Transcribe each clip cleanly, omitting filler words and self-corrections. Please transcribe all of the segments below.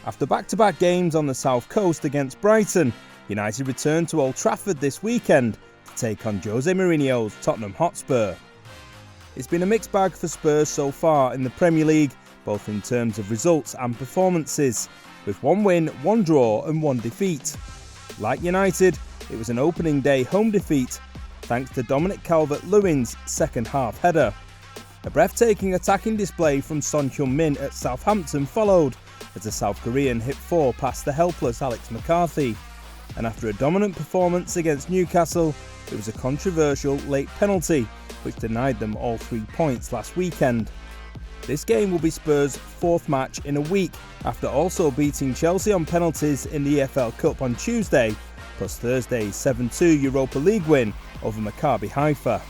After back-to-back games on the South Coast against Brighton, United returned to Old Trafford this weekend to take on Jose Mourinho's Tottenham Hotspur. It's been a mixed bag for Spurs so far in the Premier League, both in terms of results and performances, with 1 win, 1 draw and 1 defeat. Like United, it was an opening day home defeat, thanks to Dominic Calvert-Lewin's second half header. A breathtaking attacking display from Son Heung-min at Southampton followed, as the South Korean hit 4 past the helpless Alex McCarthy. And after a dominant performance against Newcastle, it was a controversial late penalty, which denied them all 3 points last weekend. This game will be Spurs' 4th match in a week, after also beating Chelsea on penalties in the EFL Cup on Tuesday, plus Thursday's 7-2 Europa League win over Maccabi Haifa.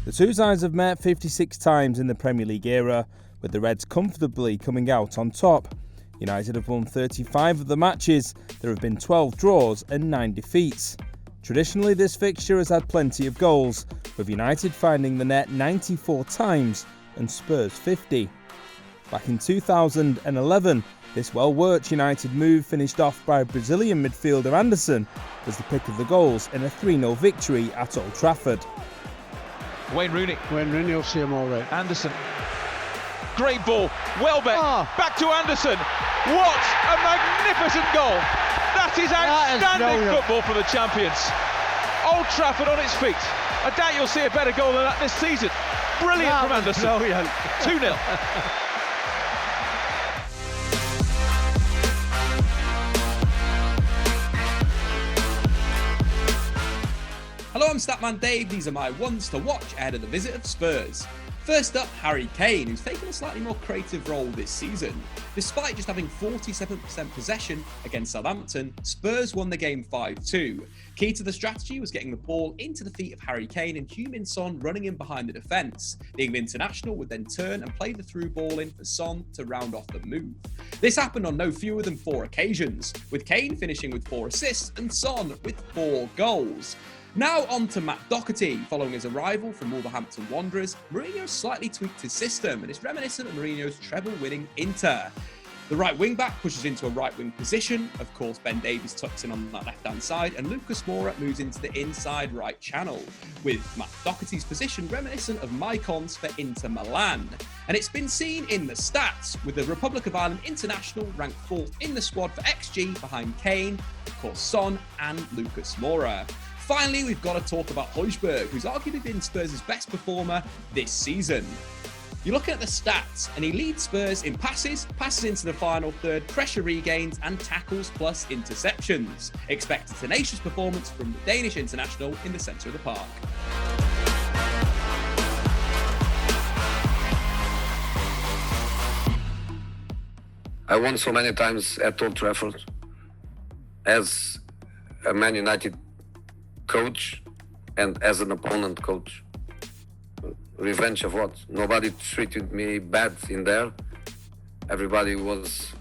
The two sides have met 56 times in the Premier League era, with the Reds comfortably coming out on top. United have won 35 of the matches, there have been 12 draws and 9 defeats. Traditionally, this fixture has had plenty of goals, with United finding the net 94 times and Spurs 50. Back in 2011, this well-worked United move finished off by Brazilian midfielder Anderson was the pick of the goals in a 3-0 victory at Old Trafford. Wayne Rooney will see him all right. Anderson. Great ball. Welbeck. Back to Anderson. What a magnificent goal. That is outstanding football for the champions. Old Trafford on its feet. I doubt you'll see a better goal than that this season. Brilliant from Anderson. Brilliant. 2-0. Hello, I'm Statman Dave. These are my ones to watch ahead of the visit of Spurs. First up, Harry Kane, who's taken a slightly more creative role this season. Despite just having 47% possession against Southampton, Spurs won the game 5-2. Key to the strategy was getting the ball into the feet of Harry Kane and Heung-min Son running in behind the defence. The England international would then turn and play the through ball in for Son to round off the move. This happened on no fewer than 4 occasions, with Kane finishing with 4 assists and Son with 4 goals. Now on to Matt Doherty. Following his arrival from Wolverhampton Wanderers, Mourinho slightly tweaked his system and is reminiscent of Mourinho's treble-winning Inter. The right wing-back pushes into a right-wing position. Of course, Ben Davies tucks in on that left-hand side, and Lucas Moura moves into the inside right channel, with Matt Doherty's position reminiscent of Maicon's for Inter Milan. And it's been seen in the stats, with the Republic of Ireland international ranked 4th in the squad for XG behind Kane, of course Son and Lucas Moura. Finally, we've got to talk about Højbjerg, who's arguably been Spurs' best performer this season. You're looking at the stats, and he leads Spurs in passes into the final third, pressure regains, and tackles plus interceptions. Expect a tenacious performance from the Danish international in the centre of the park. I won so many times at Old Trafford as a Man United coach and as an opponent coach. Revenge of what? Nobody treated me bad in there. Everybody was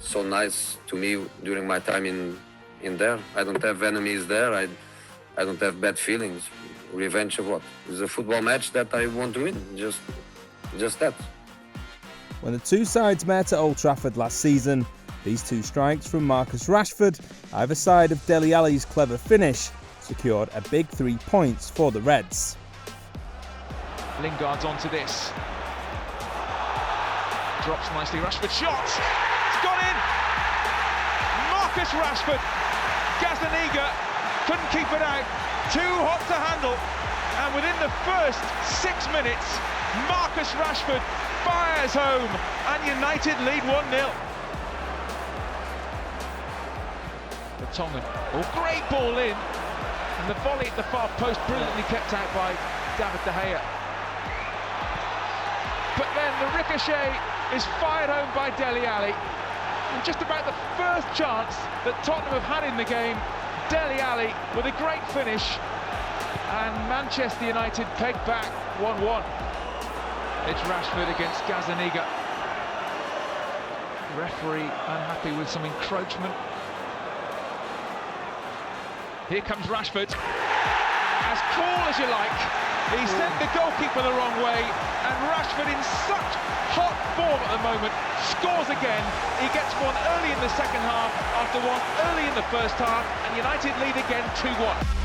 so nice to me during my time in there. I don't have enemies there. I don't have bad feelings. Revenge of what? It's a football match that I want to win. Just that. When the two sides met at Old Trafford last season, these 2 strikes from Marcus Rashford, either side of Dele Alli's clever finish, secured a big 3 points for the Reds. Lingard's onto this. Drops nicely. Rashford shot. It's gone in. Marcus Rashford. Gazaniga couldn't keep it out. Too hot to handle. And within the first 6 minutes, Marcus Rashford fires home and United lead 1-0. The Tongan. Oh, great ball in. And the volley at the far post brilliantly kept out by David De Gea. But then the ricochet is fired home by Dele Alli. And just about the first chance that Tottenham have had in the game, Dele Alli with a great finish. And Manchester United peg back 1-1. It's Rashford against Gazaniga. Referee unhappy with some encroachment. Here comes Rashford. As cool as you like. He sent the goalkeeper the wrong way, and Rashford in such hot the moment, scores again. He gets one early in the second half after one early in the first half, and United lead again 2-1.